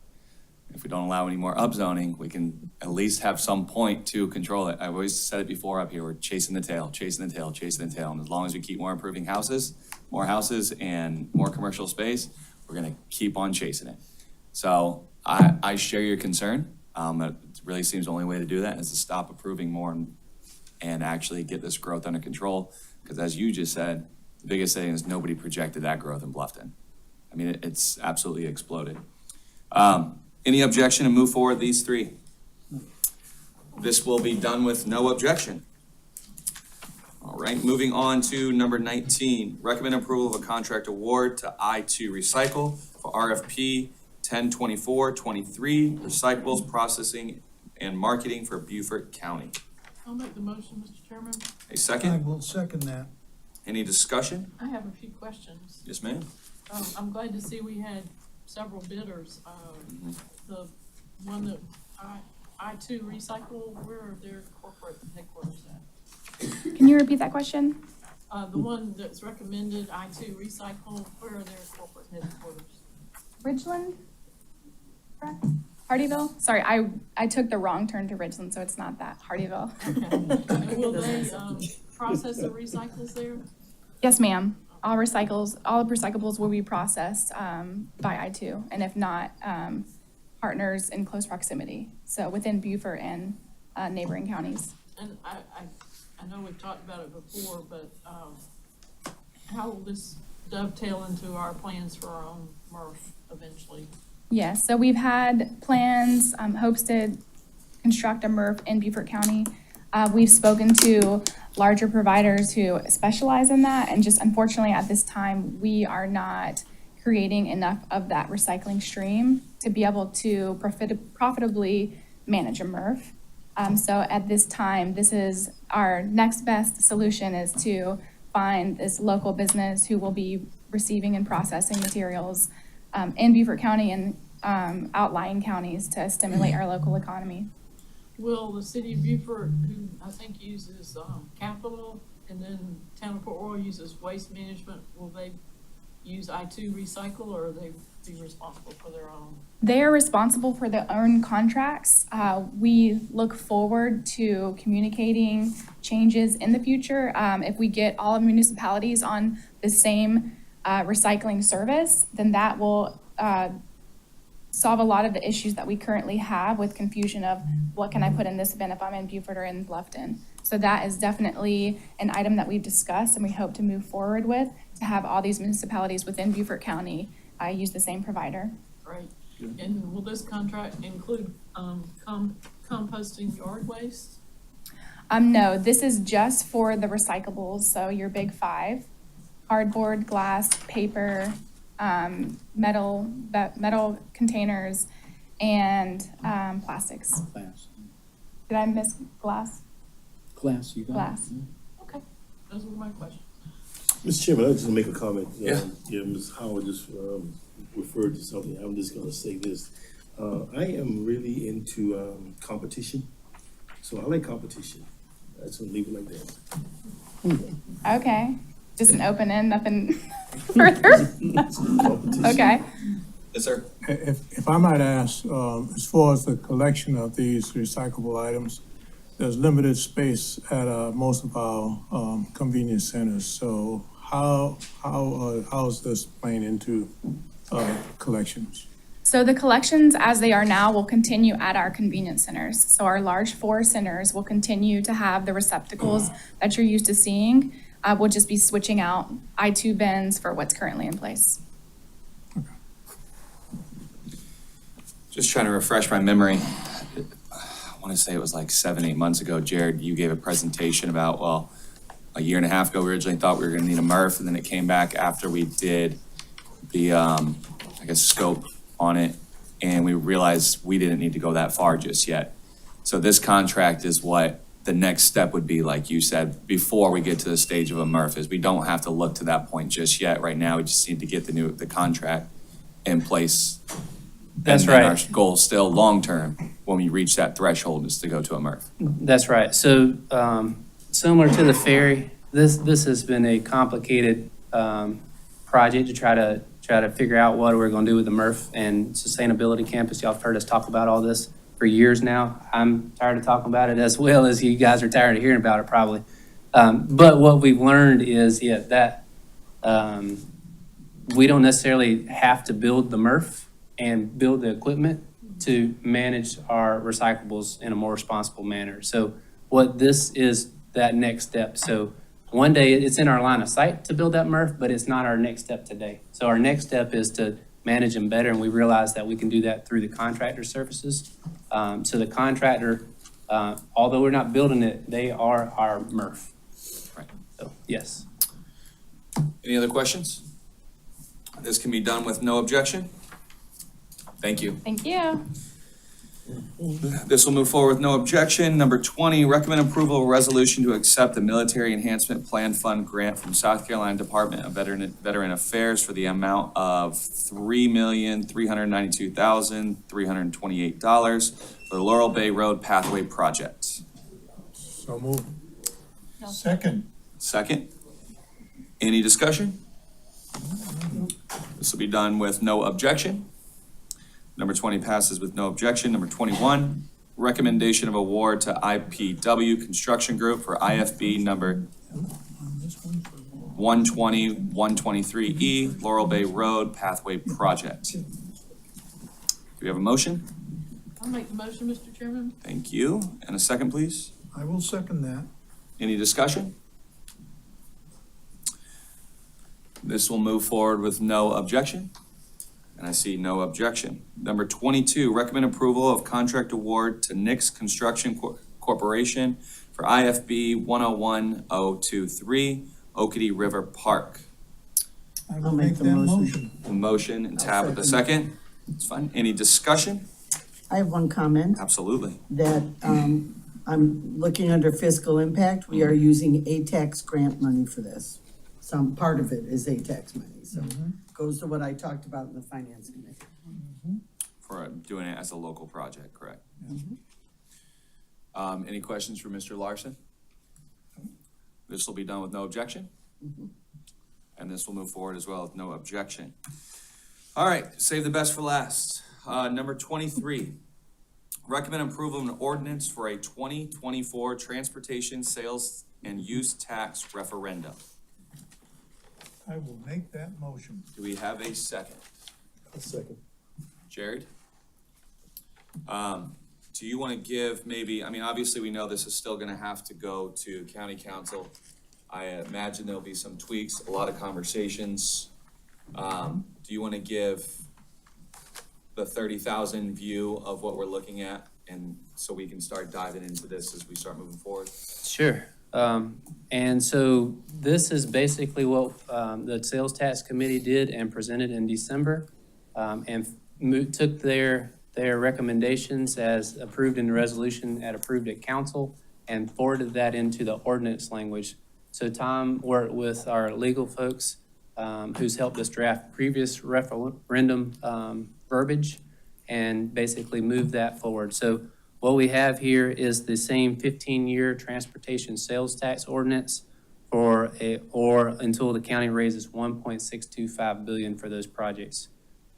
If we don't allow any more upzoning, we can at least have some point to control it. I've always said it before up here, we're chasing the tail, chasing the tail, chasing the tail. And as long as we keep more improving houses and more commercial space, we're gonna keep on chasing it. So I share your concern. It really seems the only way to do that is to stop approving more and actually get this growth under control. Because as you just said, the biggest thing is nobody projected that growth in Bluffton. I mean, it's absolutely exploded. Any objection to move forward these three? This will be done with no objection. All right, moving on to number 19. Recommend approval of a contract award to I2 Recycle for RFP 1024-23, recyclables, processing, and marketing for Beaufort County. I'll make the motion, Mr. Chairman. A I second? will second that. Any discussion? I have a few questions. Yes, ma'am. I'm glad to see we had several bidders. The one that I2 Recycle, where are their corporate headquarters at? Can you repeat that question? The one that's recommended, I2 Recycle, where are their corporate headquarters? Ridgeland? Correct? Hardyville? Sorry, I took the wrong turn to Ridgeland, so it's not that. Hardyville. And will they process the recycles there? Yes, ma'am. All recyclables will be processed by I2, and if not, partners in close proximity, so within Beaufort and neighboring counties. And I know we've talked about it before, but how will this dovetail into our plans for our own MRF eventually? Yes, so we've had plans, hopes to construct a MRF in Beaufort County. We've spoken to larger providers who specialize in that, and just unfortunately at this time, we are not creating enough of that recycling stream to be able to profitably manage a MRF. So at this time, this is our next best solution, is to find this local business who will be receiving and processing materials in Beaufort County and outlying counties to stimulate our local economy. Will the city of Beaufort, who I think uses capital, and then Town of Port Royal uses waste management, will they use I2 Recycle, or are they be responsible for their own? They are responsible for their own contracts. We look forward to communicating changes in the future. If we get all of municipalities on the same recycling service, then that will solve a lot of the issues that we currently have with confusion of what can I put in this bin if I'm in Beaufort or in Bluffton. So that is definitely an item that we've discussed and we hope to move forward with, to have all these municipalities within Beaufort County use the same provider. Right. And will this contract include composting yard waste? No, this is just for the recyclables, so your big five: cardboard, glass, paper, metal containers, and plastics. Glass. Did I miss glass? Glass, you got it. Glass. Okay, those were my questions. Mr. Chairman, I'd just make a comment. Yeah. Ms. Howard just referred to something. I'm just gonna say this. I am really into competition, so I like competition. I just wanna leave it like that. Okay, just an open end, nothing further? Competition. Okay. Yes, sir. If I might ask, as far as the collection of these recyclable items, there's limited space at most of our convenience centers. So how's this playing into collections? So the collections as they are now will continue at our convenience centers. So our large 4 centers will continue to have the receptacles that you're used to seeing. We'll just be switching out I2 bins for what's currently in place. Just trying to refresh my memory. I want to say it was like 7-8 months ago, Jared, you gave a presentation about, well, a year and a half ago, we originally thought we were going to need a MRF, and then it came back after we did the, scope on it, and we realized we didn't need to go that far just yet. So this contract is what the next step would be, like you said, before we get to the stage of a MRF, is we don't have to look to that point just yet. Right now, we just need to get the contract in place That's And then right. our goal still, long-term, when we reach that threshold, is to go to a MRF. That's right. So, similar to the ferry, this has been a complicated, project to try to figure out what we're gonna do with the MRF and Sustainability Campus. Y'all have heard us talk about all this for years now. I'm tired of talking about it as well as you guys are tired of hearing about it probably. But what we've learned is, that, we don't necessarily have to build the MRF and build the equipment to manage our recyclables in a more responsible manner. So what this is, that next step. So one day it's in our line of sight to build that MRF, but it's not our next step today. So our next step is to manage them better, and we realize that we can do that through the contractor services. So the contractor, although we're not building it, they are our MRF. Right. So, yes. Any other questions? This can be done with no objection. Thank you. Thank you. This will move forward with no objection. Number 20, recommend approval of a resolution to accept the Military Enhancement Plan Fund grant from South Carolina Department of Veteran Affairs for the amount of $3,392,328 for the Laurel Bay Road Pathway Project. So move. Second. Second. Any discussion? This will be done with no objection. Number 20 passes with no objection. Number 21, recommendation of award to IPW Construction Group for IFB number 120-123E Laurel Bay Road Pathway Project. Do we have a motion? I'll make the motion, Mr. Chairman. Thank you. And a second, please. I will second that. Any discussion? This will move forward with no objection. And I see no objection. Number 22, recommend approval of contract award to Nix Construction Corporation for IFB 101023 Oakity River Park. I I'll make the motion. A motion and Tab with the second. It's fine. Any discussion? I have one comment Absolutely. that, I'm looking under fiscal impact. We are using ATAX grant money for this. Some part of it is ATAX money, so goes to what I talked about in the finance committee. For doing it as a local project, correct? Any questions for Mr. Larson? This will be done with no objection. And this will move forward as well with no objection. All right, save the best for last. Number 23, recommend approval of an ordinance for a 2024 transportation sales and use tax referendum. I will make that motion. Do we have a second? A second. Jared? Do you want to give maybe, I mean, obviously we know this is still going to have to go to county council. I imagine there'll be some tweaks, a lot of conversations. Do you want to give the 30,000 view of what we're looking at, and so we can start diving into this as we start moving forward? Sure. And so this is basically what the Sales Tax Committee did and presented in December, and took their recommendations as approved in the resolution and approved at council and forwarded that into the ordinance language. So Tom worked with our legal folks, who's helped us draft previous referendum verbiage and basically move that forward. So what we have here is the same 15-year transportation sales tax ordinance or until the county raises $1.625 billion for those projects.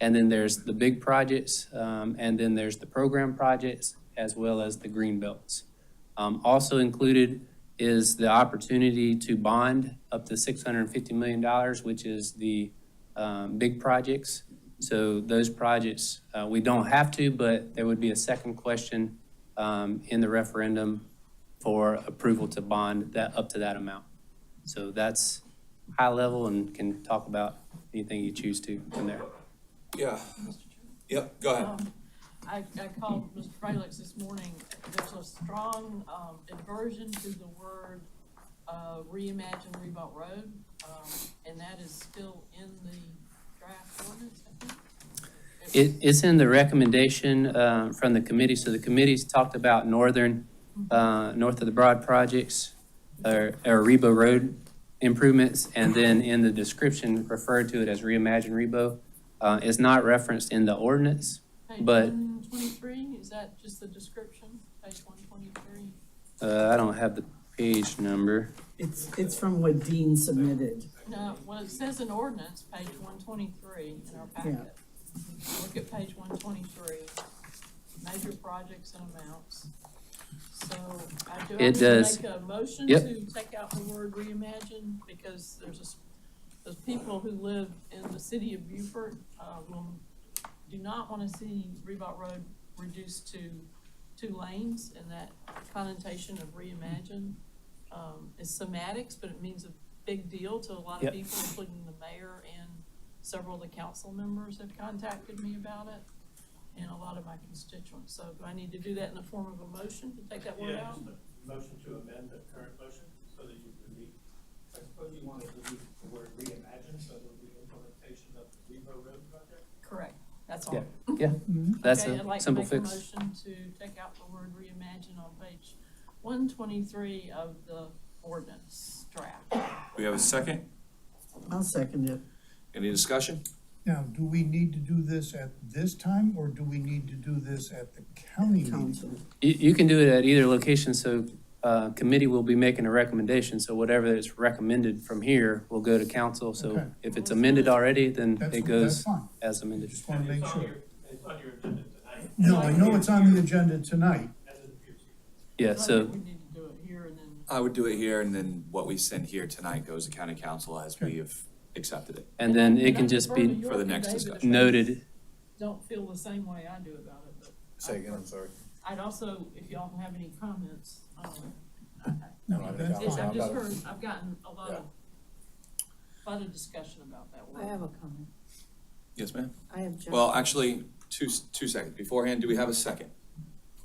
And then there's the big projects, and then there's the program projects, as well as the green belts. Also included is the opportunity to bond up to $650 million, which is the big projects. So those projects, we don't have to, but there would be a second question in the referendum for approval to bond that up to that amount. So that's high level and can talk about anything you choose to from there. Yeah. Yep, go ahead. I called Mr. Fralix this morning. There's a strong aversion to the word reimagine Rebuilt Road, and that is still in the draft ordinance, I think. It's in the recommendation from the committee. So the committee's talked about north of the Broad projects or Rebo Road improvements, and then in the description referred to it as reimagine Rebo. It's not referenced in the ordinance, Page But- 123, is that just the description, page 123? I don't have the page number. It's from what Dean submitted. No, well, it says an ordinance, page 123 in our packet. Look at page 123, major projects and amounts. So I do It does. make a motion Yep. to take out the word reimagine, because those people who live in the city of Beaufort do not want to see Reebok Road reduced to 2 lanes, and that connotation of reimagine is semantics, but it means a big deal to a lot of Yep. people, including the mayor and several of the council members have contacted me about it, and a lot of my constituents. So do I need to do that in the form of a motion to take that word Yeah, out? just a motion to amend the current motion so that you delete, I suppose you want to delete the word reimagine, so that the implementation of the Revo Road project? Correct, that's all. Yeah, yeah, that's Okay, I'd a like to simple make a fix. motion to take out the word reimagine on page 123 of the ordinance draft. We have a second? I'll second it. Any discussion? Now, do we need to do this at this time, or do we need to do this at the county meeting? Council. You can do it at either location, so committee will be making a recommendation, so whatever is recommended from here will go to council. So Okay. if it's amended already, then That's it goes fine. as amended. Just want to make sure. It's on your agenda tonight. No, I know it's on the agenda tonight. As it appears here. Yeah, I so, think we need to do it here and then. I would do it here, and then what we send here tonight goes to county council as we have accepted it. and then it And I can just defer to be York for the and next David discussion. if they noted. Don't feel the same way I do about it, but. Say again, I'm sorry. I'd also, if y'all have any comments, No, I've that's I've fine. just heard, I've gotten a lot of discussion about that word. I have a comment. Yes, ma'am? I object. Well, actually, two seconds. Beforehand, do we have a second?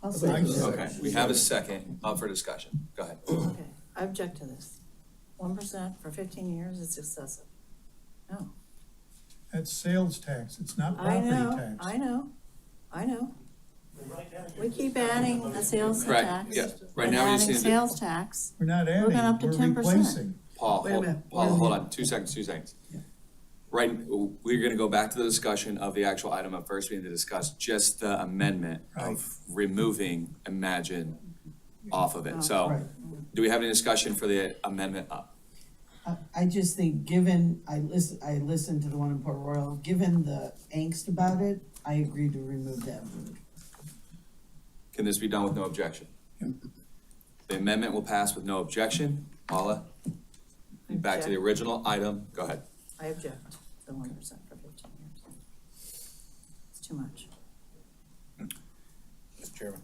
I'll second it. Okay, we have a second up for discussion. Go ahead. Okay, I object to this. 1% for 15 years is excessive. No. That's sales tax, it's not I property know, tax. I know. We keep adding a sales Right, tax. yeah. Right and now, we adding just need to, sales tax. We're not We're adding, going up to we're 10%. replacing. Paul, Wait a minute, Paul, wait a hold minute. on, 2 seconds. Right, we're gonna go back to the discussion of the actual item. At first, we need to discuss just the amendment of removing Imagine off of it. So, Right. do we have any discussion for the amendment up? I just think, given, I listened to the one in Port Royal, given the angst about it, I agree to remove that word. Can this be done with no objection? The amendment will pass with no objection. Paula? Back to the original item, go ahead. I object to the 1% for 15 years. It's too much. Mr. Chairman.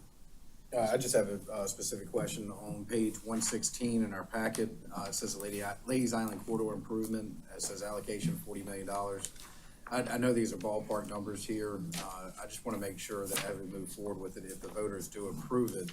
I just have a specific question. On page 116 in our packet, it says Ladies Island Corridor Improvement. It says allocation $40 million. I know these are ballpark numbers here. I just want to make sure that as we move forward with it, if the voters do approve it,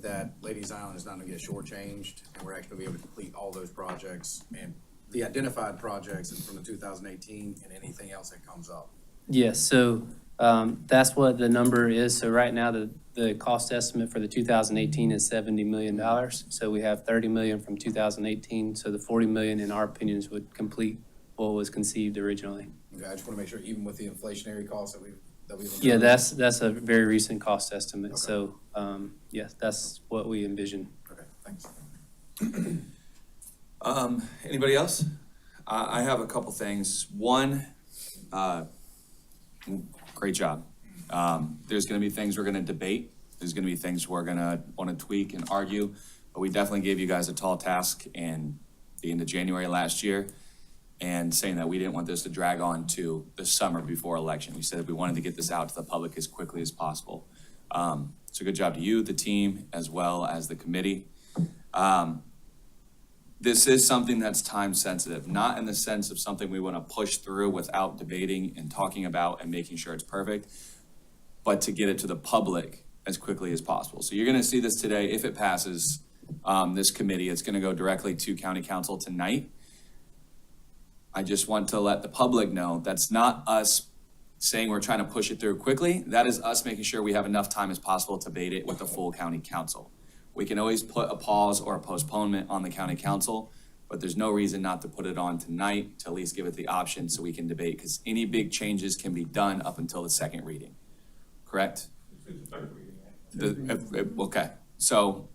that Ladies Island is not going to get shortchanged, and we're actually going to be able to complete all those projects and the identified projects from the 2018 and anything else that comes up. Yes, so that's what the number is. So right now, the cost estimate for the 2018 is $70 million. So we have 30 million from 2018, so the 40 million, in our opinions, would complete what was conceived originally. Okay, I just want to make sure, even with the inflationary costs that we've. Yeah, that's a very recent cost estimate. So, yes, that's what we envision. Okay, thanks. Anybody else? I have a couple things. One, great job. There's gonna be things we're gonna debate. There's gonna be things we're gonna wanna tweak and argue, but we definitely gave you guys a tall task in the end of January last year, and saying that we didn't want this to drag on to the summer before election. We said we wanted to get this out to the public as quickly as possible. So good job to you, the team, as well as the committee. This is something that's time sensitive, not in the sense of something we want to push through without debating and talking about and making sure it's perfect, but to get it to the public as quickly as possible. So you're going to see this today. If it passes this committee, it's going to go directly to county council tonight. I just want to let the public know that's not us saying we're trying to push it through quickly. That is us making sure we have enough time as possible to debate it with the full county council. We can always put a pause or a postponement on the county council, but there's no reason not to put it on tonight to at least give it the option so we can debate, because any big changes can be done up until the second reading. correct? Okay, so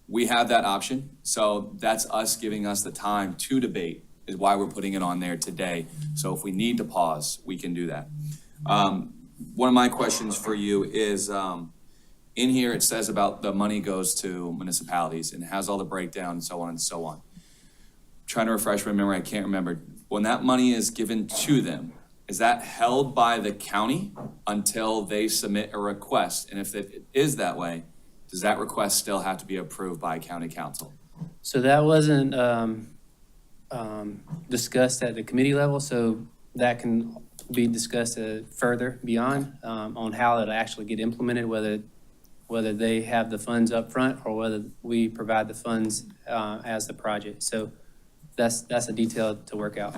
we have that option. So that's us giving us the time to debate is why we're putting it on there today. So if we need to pause, we can do that. One of my questions for you is, in here, it says about the money goes to municipalities and it has all the breakdown and so on and so on. Trying to refresh my memory, I can't remember. When that money is given to them, is that held by the county until they submit a request? And if it is that way, does that request still have to be approved by county council? So that wasn't discussed at the committee level, so that can be discussed further beyond on how it'll actually get implemented, whether they have the funds up front or whether we provide the funds as the project. So that's a detail to work out.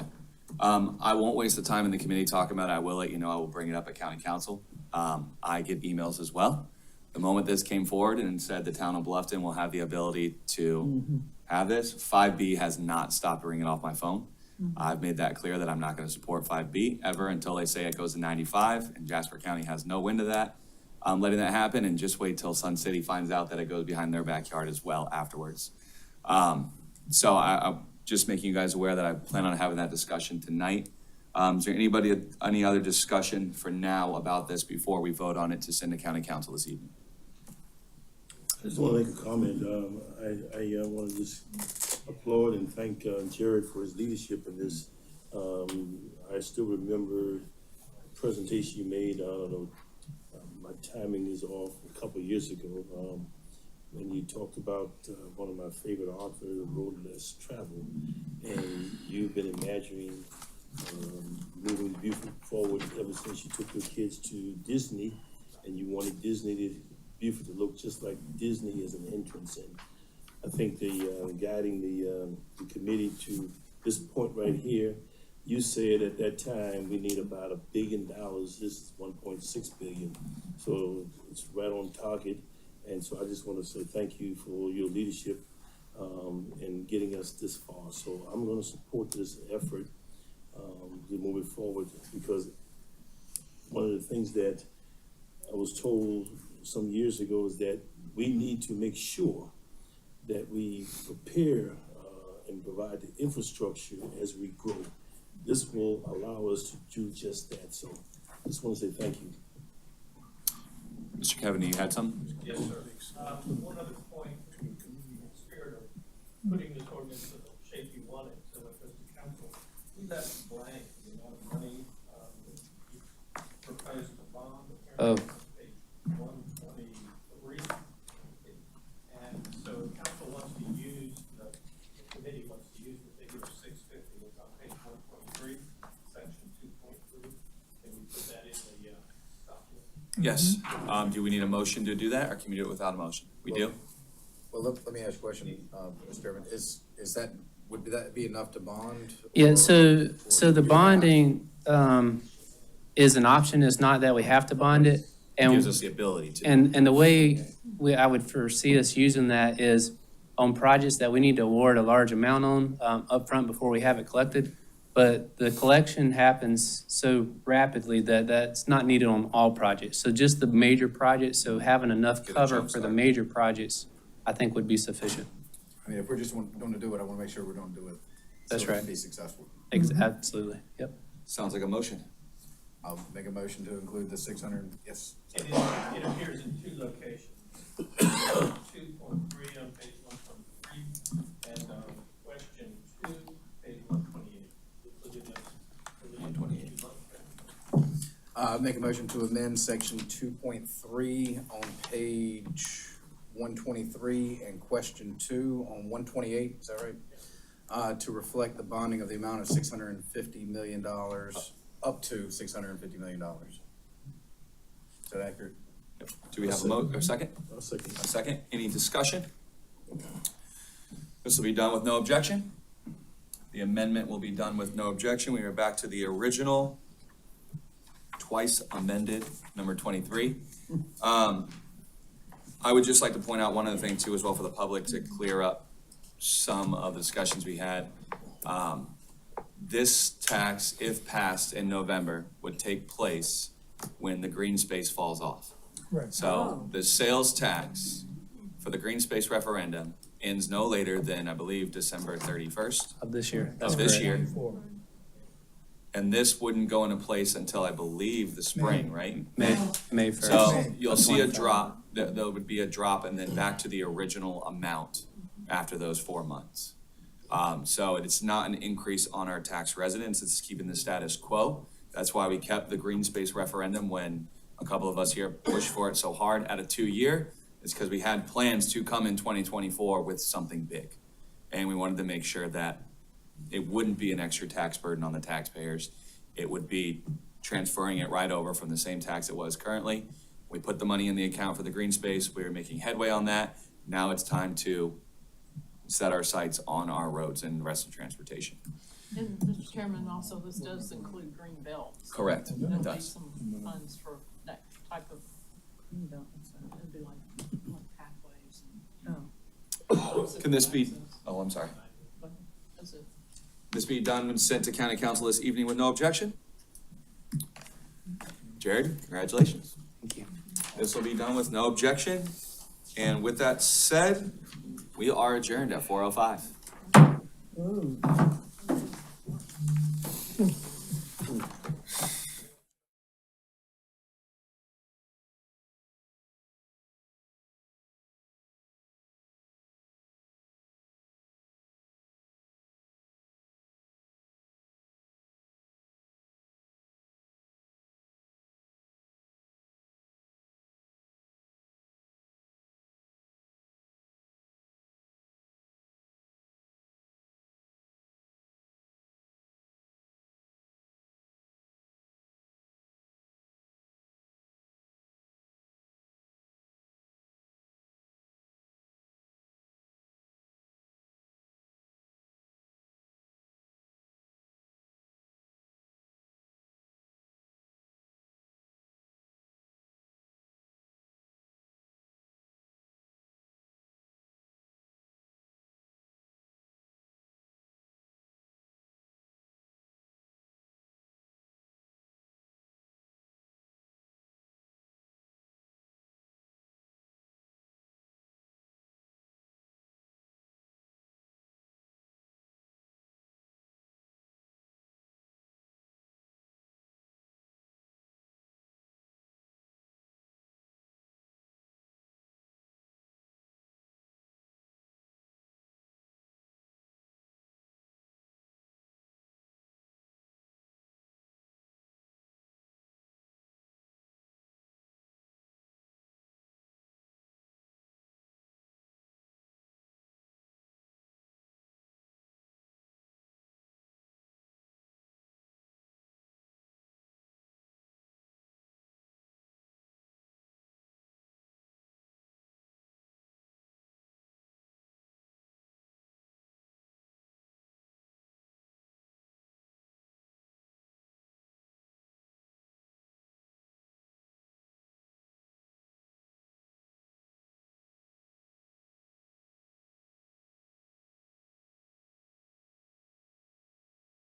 I won't waste the time in the committee talking about it. I will let you know. I will bring it up at county council. I get emails as well. The moment this came forward and said the town of Bluffton will have the ability to have this, 5B has not stopped ringing off my phone. I've made that clear that I'm not going to support 5B ever until they say it goes to 95, and Jasper County has no wind of that. I'm letting that happen, and just wait till Sun City finds out that it goes behind their backyard as well afterwards. So I'm just making you guys aware that I plan on having that discussion tonight. Is there any other discussion for now about this before we vote on it to send to county council this evening? I just want to make a comment. I want to just applaud and thank Jared for his leadership in this. I still remember the presentation you made, I don't know, my timing is off, a couple of years ago, when you talked about one of my favorite authors, The Road Less Traveled, and you've been imagining moving Beaufort forward ever since you took your kids to Disney, and you wanted Beaufort to look just like Disney as an entrance. And I think guiding the committee to this point right here, you said at that time we need about $1 billion. This is 1.6 billion, so it's right on target. And so I just want to say thank you for your leadership in getting us this far. So I'm going to support this effort to move it forward, because one of the things that I was told some years ago is that we need to make sure that we prepare and provide the infrastructure as we grow. This will allow us to do just that. So I just want to say thank you. Mr. Kevin, you had something? Yes, sir. One other point, in the spirit of putting this ordinance in the shape you want it, so if it's the council, we left blank the amount of money you proposed to bond. Oh. Page 123. And so council wants to use, the committee wants to use the figure of 650. It's on page 123, section 2.3. Can we put that in the document? Yes. Do we need a motion to do that, or can we do it without a motion? We do? Well, let me ask a question, Mr. Chairman. Would that be enough to bond? Yeah, so the bonding is an option. It's not that we have to bond it. It gives us the ability to. And the way I would foresee us using that is on projects that we need to award a large amount on upfront before we have it collected. But the collection happens so rapidly that that's not needed on all projects. So just the major projects, so having enough cover for the major projects, I think would be sufficient. I mean, if we're just going to do it, I want to make sure we're going to do it. That's so we right. can be successful. Absolutely, yep. Sounds like a motion. I'll make a motion to include the 600, yes. It appears in two locations. 2.3 on page 123 and question 2, page 128. 128. Make a motion to amend section 2.3 on page 123 and question 2 on 128, is that right? To reflect the bonding of the amount of $650 million, up to $650 million. Is that accurate? Do we have a second? I'll second. A second. Any discussion? This will be done with no objection. The amendment will be done with no objection. We are back to the original, twice amended, number 23. I would just like to point out one other thing too as well for the public to clear up some of the discussions we had. This tax, if passed in November, would take place when the green space falls off. Right. So the sales tax for the green space referendum ends no later than, I believe, December 31st Of this year. That's of this correct. year. And this wouldn't go into place until, I believe, the spring, right? May 1st. So you'll see a drop, there would be a drop and then back to the original amount after those 4 months. So it's not an increase on our tax residents, it's keeping the status quo. That's why we kept the green space referendum when a couple of us here pushed for it so hard at a 2-year. It's because we had plans to come in 2024 with something big. And we wanted to make sure that it wouldn't be an extra tax burden on the taxpayers. It would be transferring it right over from the same tax it was currently. We put the money in the account for the green space. We were making headway on that. Now it's time to set our sights on our roads and the rest of transportation. And Mr. Chairman, also this does include green belts. Correct, it There'll be does. some funds for that type of green belt, so it'd be like pathways and. Can this be, oh, I'm sorry. That's it. This be done and sent to county council this evening with no objection? Jared, congratulations. Thank you. This will be done with no objection. And with that said, we are adjourned at 4:05. Ooh.